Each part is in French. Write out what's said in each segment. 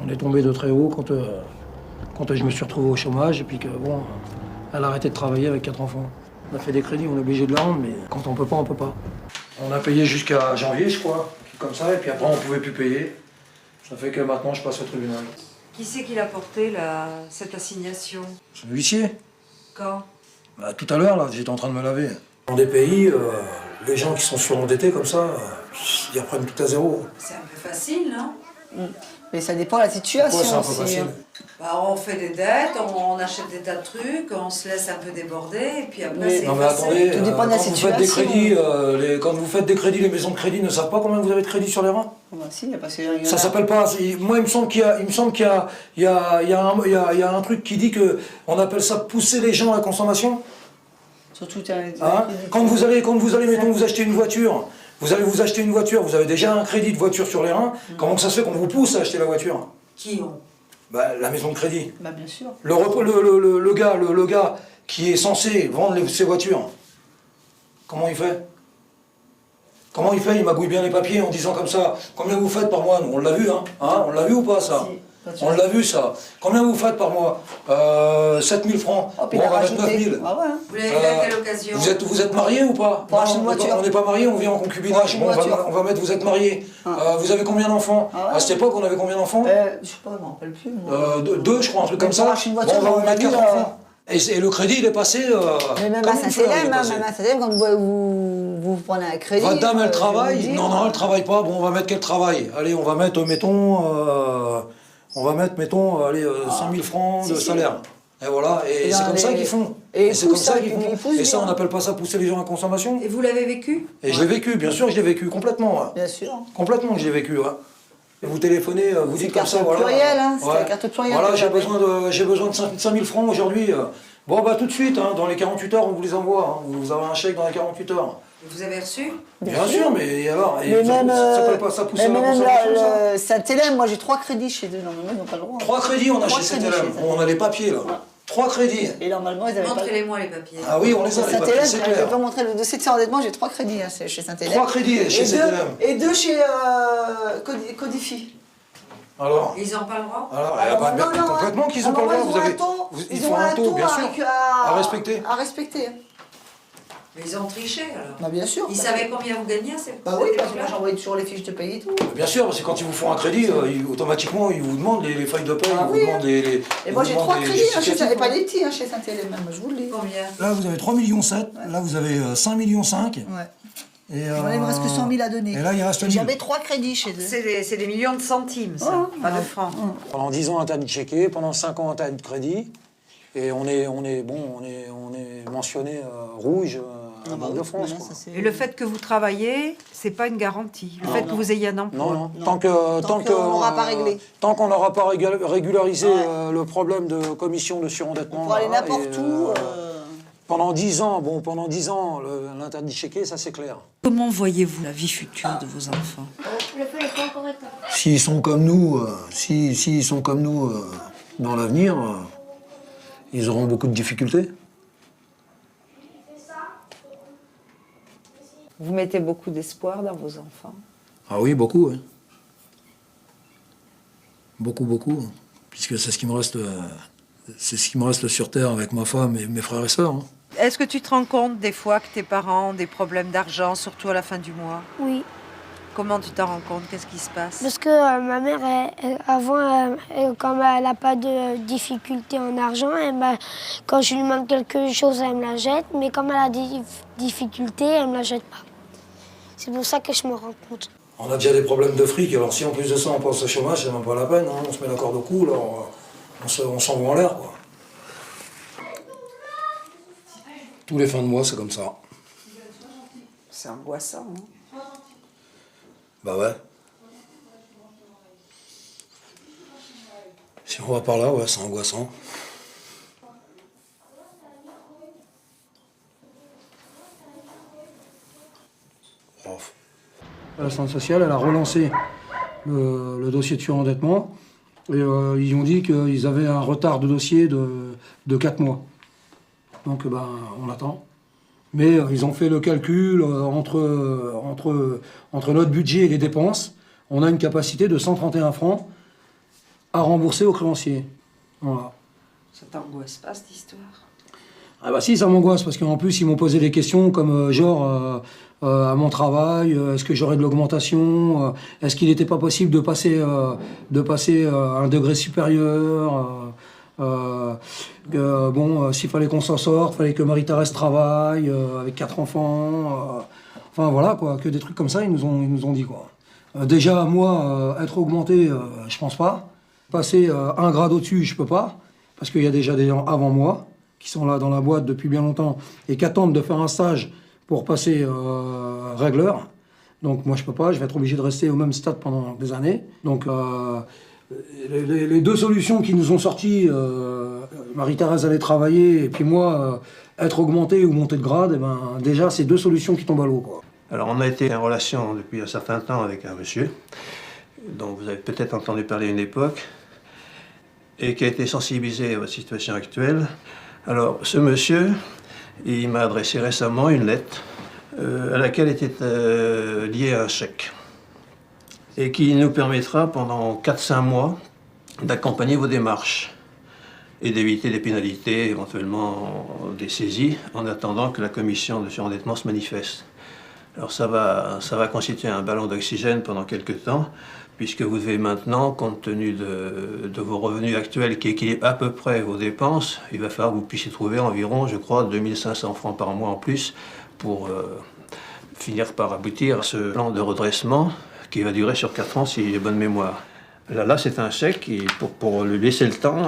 On est tombé de très haut quand je me suis retrouvé au chômage et puis que bon, elle a arrêté de travailler avec 4 enfants. On a fait des crédits, on est obligé de la rendre, mais quand on peut pas, on peut pas. On a payé jusqu'à janvier, je crois, comme ça, et puis après on pouvait plus payer. Ça fait que maintenant je passe au tribunal. Qui c'est qui l'a porté, cette assignation? C'est l'huissier. Quand? Bah, tout à l'heure, là, j'étais en train de me laver. Dans des pays, les gens qui sont surendettés comme ça, ils reprennent tout à zéro. C'est un peu facile, non? Mais ça dépend de la situation. Pourquoi c'est un peu aussi, facile? Bah, on fait des dettes, on achète des tas de trucs, on se laisse un peu déborder, et puis après c'est Non mais effacé. attendez, Tout dépend de la quand vous faites des situation. crédits, quand vous faites des crédits, les maisons de crédit ne savent pas combien vous avez de crédit sur les reins. Bah, si, il y a pas Ça s'appelle pas. Moi, il me semble qu'il y a un truc qui dit que on appelle ça pousser les gens à la consommation. Surtout, Hein, quand vous allez, mettons, vous achetez une voiture, vous allez vous acheter une voiture, vous avez déjà un crédit de voiture sur les reins. Comment ça se fait qu'on vous pousse à acheter la voiture? Qui ont? Bah, la maison de crédit. Bah, bien sûr. Le gars qui est censé vendre ses voitures, comment il fait? Comment il fait? Il magouille bien les papiers en disant comme ça, combien vous faites par mois? Nous, on l'a vu, hein? On l'a vu ou pas, ça? Si, on l'a vu, ça. Combien vous faites par mois? 7 000 francs. Oh, puis Bon, il a on va mettre 9 rajouté. 000. Ah ouais, hein. Vous l'avez vu à quelle occasion? Vous êtes marié ou pas? Pour acheter une voiture. On n'est pas marié, on vit en concubinage. Pour Bon, acheter une voiture. on va mettre vous êtes marié. Vous avez combien d'enfants? Ah ouais. À cette époque, on avait combien d'enfants? Je sais pas, je m'en rappelle plus. Moi. Deux, je crois, un truc comme pour ça. acheter une Bon, voiture, on va vous on mettre l'a 4 vu, enfants. Et le crédit, il est passé. Mais même comme à une fleur, il est Saint-Hélène, passé. même à Saint-Hélène, quand vous prenez un crédit. Votre dame, elle je travaille? vais vous dire, Non, elle travaille pas. Bon, on va mettre qu'elle travaille. Allez, on va mettre, mettons, allez, 5 000 francs de salaire. Et voilà, et c'est comme ça qu'ils font. Et c'est comme poussent ça ça, qu'ils ils font. poussent Et ça, on bien. n'appelle pas ça pousser les gens à la consommation. Et vous l'avez vécu? Et je l'ai vécu, bien sûr, je l'ai vécu, complètement. Ouais. Bien sûr. Complètement que je l'ai vécu. Ouais. Et vous téléphonez, vous dites comme ça, voilà. Pluriel, hein, c'est Ouais. la carte plurielle. Voilà, que j'ai besoin de 5 000 francs aujourd'hui. Bon, bah tout de suite, hein, dans les 48 heures, on vous les envoie. Hein. Vous avez un chèque dans les 48 heures. Vous avez reçu? Bien sûr, mais alors, Mais même, ça s'appelle pas ça pousser à la même consommation, ça? Saint-Hélène, moi j'ai 3 crédits chez eux. Normalement, ils n'ont pas le droit. 3 crédits, on a 3 chez crédits CTLM. chez On a les papiers, là. Ouais. 3 crédits. Et normalement, ils avaient pas. Montrez-les-moi les papiers. Ah oui, on les a, les papiers, Saint-Hélène, c'est je ne vais clair. pas montrer le dossier de surendettement, j'ai 3 crédits hein, chez Saint-Hélène. 3 crédits chez CTLM. Et 2 chez Codify. Alors, Ils n'ont pas le droit? complètement qu'ils n'ont pas le droit. Vous avez, ils font un taux, bien sûr, à respecter. À respecter. Mais ils ont triché alors. Bah, bien sûr. Ils savaient combien vous gagnez à cette Bah oui, parce que moi époque-là? j'envoyais toujours les fiches de paye et tout. Bien sûr, parce que quand ils vous font un crédit, automatiquement, ils vous demandent les feuilles de paie, Ah ils oui. vous demandent les Et ils moi vous j'ai demandent 3 les crédits, hein, justificatifs. et pas des petits je sais même, je vous le dis. Combien? Là, vous avez 3,5 millions. Là, vous avez 5,5 millions. Ouais. Et, Voilà, il me reste que 100 000 à donner. Et là, il reste 1000. J'avais 3 crédits chez eux. C'est des millions de centimes, ça, pas de francs. Pendant 10 ans, interdit de checker, pendant 5 ans, interdit de crédit. Et on est mentionné rouge à la Banque de France. Quoi. Et le fait que vous travaillez, c'est pas une garantie. Le fait que vous ayez un emploi. Non. Non. Tant qu'on n'aura pas réglé. Tant qu'on n'aura pas régularisé le problème de commission de surendettement. On peut aller là, n'importe et, où. Pendant 10 ans, l'interdit de checker, ça c'est clair. Comment voyez-vous la vie future de vos enfants? Le feu n'est pas encore éteint. S'ils sont comme nous, dans l'avenir, ils auront beaucoup de difficultés. Vous mettez beaucoup d'espoir dans vos enfants? Ah oui, beaucoup. Hein. Beaucoup. Puisque c'est ce qui me reste sur Terre avec ma femme et mes frères et sœurs. Hein. Est-ce que tu te rends compte des fois que tes parents ont des problèmes d'argent, surtout à la fin du mois? Oui, Comment tu t'en rends compte? Qu'est-ce qui se passe? parce que ma mère, avant, quand elle n'a pas de difficulté en argent, quand je lui demande quelque chose, elle me la jette. Mais comme elle a des difficultés, elle ne me la jette pas. C'est pour ça que je me rends compte. On a déjà des problèmes de fric, alors si en plus de ça on passe au chômage, c'est même pas la peine. Hein. On se met la corde au cou, alors on s'envoie en l'air. Quoi. Tous les fins de mois, c'est comme ça. C'est angoissant. Hein? Bah ouais. Si on va par là, ouais, c'est angoissant. La Centre sociale, elle a relancé le dossier de surendettement et ils ont dit qu'ils avaient un retard de dossier de 4 mois. Donc on attend. Mais ils ont fait le calcul entre notre budget et les dépenses. On a une capacité de 131 francs à rembourser au créancier. Voilà. Ça t'angoisse pas cette histoire? Ah bah si, ça m'angoisse, parce qu'en plus, ils m'ont posé des questions comme à mon travail, est-ce que j'aurais de l'augmentation, est-ce qu'il n'était pas possible de passer à un degré supérieur, s'il fallait qu'on s'en sorte, fallait que Marie-Thérèse travaille avec 4 enfants, enfin voilà quoi, que des trucs comme ça, ils nous ont dit quoi. Déjà, moi, être augmenté, je pense pas. Passer un grade au-dessus, je peux pas, parce qu'il y a déjà des gens avant moi qui sont là dans la boîte depuis bien longtemps et qui attendent de faire un stage pour passer régleur. Donc moi je peux pas, je vais être obligé de rester au même stade pendant des années. Donc les deux solutions qui nous ont sorties, Marie-Thérèse allait travailler et puis moi être augmenté ou monter de grade, et ben, déjà c'est deux solutions qui tombent à l'eau, quoi. Alors on a été en relation depuis un certain temps avec un monsieur, dont vous avez peut-être entendu parler à une époque, et qui a été sensibilisé à votre situation actuelle. Alors, ce monsieur, il m'a adressé récemment une lettre à laquelle était lié un chèque et qui nous permettra pendant 4-5 mois d'accompagner vos démarches et d'éviter des pénalités, éventuellement des saisies, en attendant que la commission de surendettement se manifeste. Alors ça va constituer un ballon d'oxygène pendant quelques temps, puisque vous devez maintenant, compte tenu de vos revenus actuels qui équilibrent à peu près vos dépenses, il va falloir que vous puissiez trouver environ, je crois, 2500 francs par mois en plus pour finir par aboutir à ce plan de redressement qui va durer sur 4 ans si j'ai bonne mémoire. Là c'est un chèque pour lui laisser le temps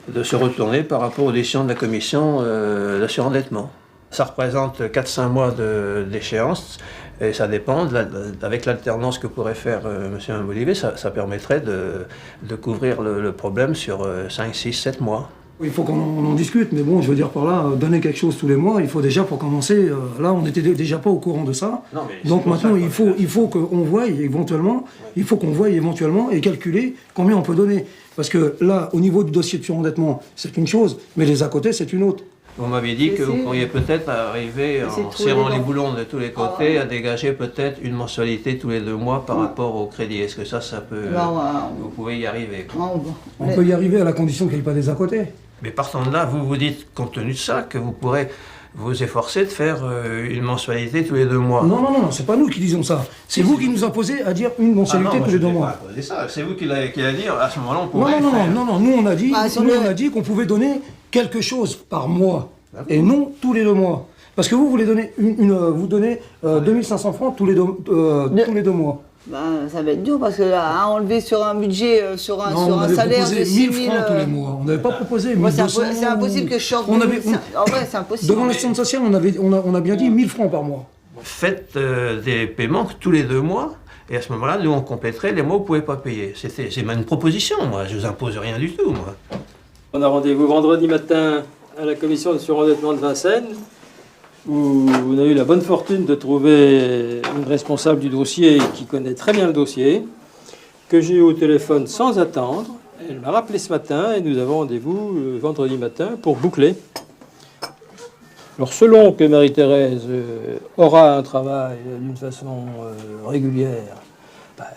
de se retourner par rapport aux décisions de la commission de surendettement. Ça représente 4-5 mois d'échéance. Et ça dépend, avec l'alternance que pourrait faire M. Bolivet, ça permettrait de couvrir le problème sur 5, 6, 7 mois. Il faut qu'on en discute, mais bon, je veux dire par là, donner quelque chose tous les mois, il faut déjà pour commencer, là on n'était déjà pas au courant de ça. Non, mais donc maintenant il faut qu'on voie éventuellement, et calculer combien on peut donner. Parce que là, au niveau du dossier de surendettement, c'est une chose, mais les à côté, c'est une autre. Vous m'aviez dit que vous pourriez peut-être arriver, en serrant les boulons de tous les côtés, à dégager peut-être une mensualité tous les 2 mois par rapport au crédit. Est-ce que ça peut... Vous pouvez y arriver, quoi. On peut y arriver à la condition qu'il n'y ait pas des à côté. Mais partant de là, vous vous dites, compte tenu de ça, que vous pourrez vous efforcer de faire une mensualité tous les 2 mois. Non, c'est pas nous qui disons ça. C'est vous qui nous imposez à dire une mensualité tous les 2 mois. C'est vous qui l'avez dit, à ce moment-là, on pourrait Non, nous on a dit qu'on pouvait donner quelque chose par mois, et non tous les 2 mois. Parce que vous voulez donner vous donnez 2500 francs tous les 2 mois. Ben, ça va être dur parce que là, à enlever sur un budget, sur un salaire de 6 000 francs tous les mois. On n'avait pas proposé 1 200. C'est impossible que je sorte. En vrai, c'est impossible. Devant l'assistance sociale, on a bien dit 1 000 francs par mois. Faites des paiements tous les 2 mois. Et à ce moment-là, nous, on compléterait les mois où vous ne pouvez pas payer. C'est une proposition, moi. Je ne vous impose rien du tout, moi. On a rendez-vous vendredi matin à la commission de surendettement de Vincennes, où on a eu la bonne fortune de trouver une responsable du dossier qui connaît très bien le dossier, que j'ai eu au téléphone sans attendre. Elle m'a rappelé ce matin et nous avons rendez-vous vendredi matin pour boucler. Alors selon que Marie-Thérèse aura un travail d'une façon régulière,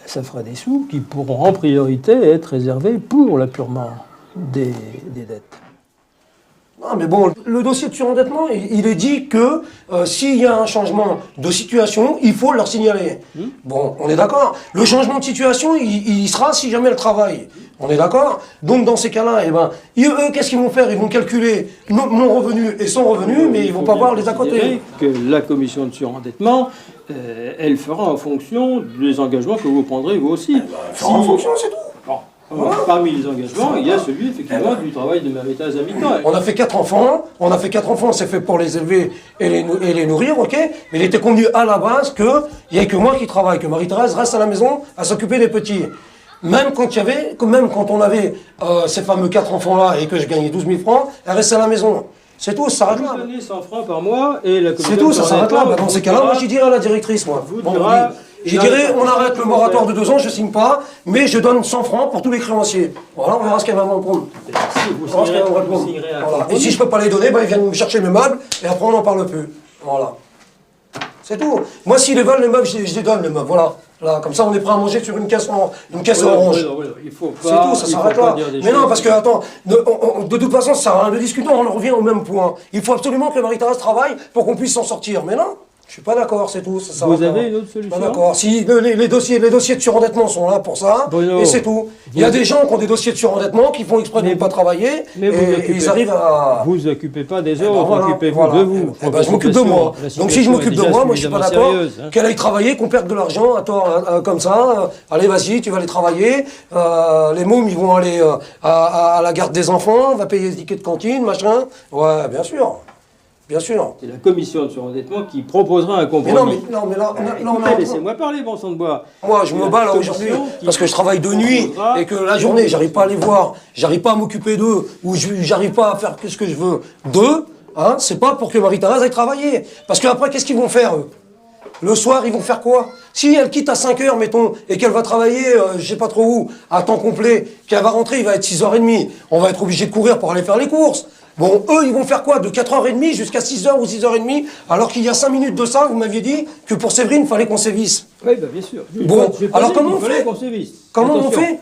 ça fera des sous qui pourront en priorité être réservés pour l'apurement des dettes. Non, mais bon, le dossier de surendettement, il est dit que s'il y a un changement de situation, il faut leur signaler. Bon, on est d'accord. Le changement de situation, il sera si jamais elle travaille. On est d'accord. Donc dans ces cas-là, eux, qu'est-ce qu'ils vont faire? Ils vont calculer mon revenu et son revenu, mais ils vont pas voir les à côté. Que la commission de surendettement, elle fera en fonction des engagements que vous prendrez vous aussi. Elle fera en fonction, c'est tout. Parmi les engagements, il y a celui effectivement du travail de Marie-Thérèse Habitant. On a fait 4 enfants, c'est fait pour les élever et les nourrir, ok? Mais il était convenu à la base qu'il n'y ait que moi qui travaille, que Marie-Thérèse reste à la maison à s'occuper des petits. Même quand on avait ces fameux 4 enfants-là et que je gagnais 12 000 francs, elle restait à la maison. C'est tout, ça s'arrête là. Vous donnez 100 francs par mois et la commission. C'est tout, ça s'arrête là. Dans ces cas-là, moi j'y dirais à la directrice, moi. Je dirais, on arrête le moratoire de 2 ans, je signe pas, mais je donne 100 francs pour tous les créanciers. Voilà, on verra ce qu'elle va me répondre. Et si je peux pas les donner, ils viennent me chercher mes meubles, et après on n'en parle plus. Voilà. C'est tout. Moi, s'ils les veulent, les meubles, je les donne, les meubles, voilà. Là, comme ça, on est prêt à manger sur une caisse orange. Voilà. Il faut C'est pas, tout, ça il faut s'arrête pas là. dire des Mais non, choses. parce que, attends, de toute façon, ça sert à rien de discuter, on en revient au même point. Il faut absolument que Marie-Thérèse travaille pour qu'on puisse s'en sortir. Mais non, je suis pas d'accord, c'est tout. Ça Vous s'arrête là. avez une autre solution? Pas d'accord. Si les dossiers de surendettement sont là pour ça, Bruno, et c'est tout. Il y a des gens qui ont des dossiers de surendettement, qui font exprès de ne pas travailler, mais et ils arrivent à... Vous occupez pas des Eh ben autres, voilà, occupez-vous voilà. de vous. Eh ben, je m'occupe de moi. La Donc si je m'occupe de situation est moi, déjà moi je suis pas suffisamment d'accord sérieuse, hein. qu'elle aille travailler, qu'on perde de l'argent à tort, comme ça. Allez, vas-y, tu vas aller travailler. Les mômes, ils vont aller à la garde des enfants, on va payer les tickets de cantine, machin. Ouais, bien sûr. Bien sûr. C'est la commission de surendettement qui proposera un Mais compromis. non, mais là, Écoutez, laissez-moi parler, bon sang de bois. moi, je me bats là aujourd'hui parce que je travaille de nuit et que la journée, j'arrive pas à les voir, j'arrive pas à m'occuper d'eux ou j'arrive pas à faire ce que je veux d'eux. Hein, c'est pas pour que Marie-Thérèse aille travailler. Parce qu'après, qu'est-ce qu'ils vont faire, eux? Le soir, ils vont faire quoi? Si elle quitte à 5 heures, mettons, et qu'elle va travailler, je sais pas trop où, à temps complet, qu'elle va rentrer, il va être 6h30, on va être obligé de courir pour aller faire les courses. Bon, eux, ils vont faire quoi? De 4h30 jusqu'à 6h ou 6h30, alors qu'il y a 5 minutes de ça, vous m'aviez dit que pour Séverine, il fallait qu'on sévisse. Oui, bien sûr. Bon, alors comment on Il fallait fait? qu'on sévisse. Comment on Attention. fait?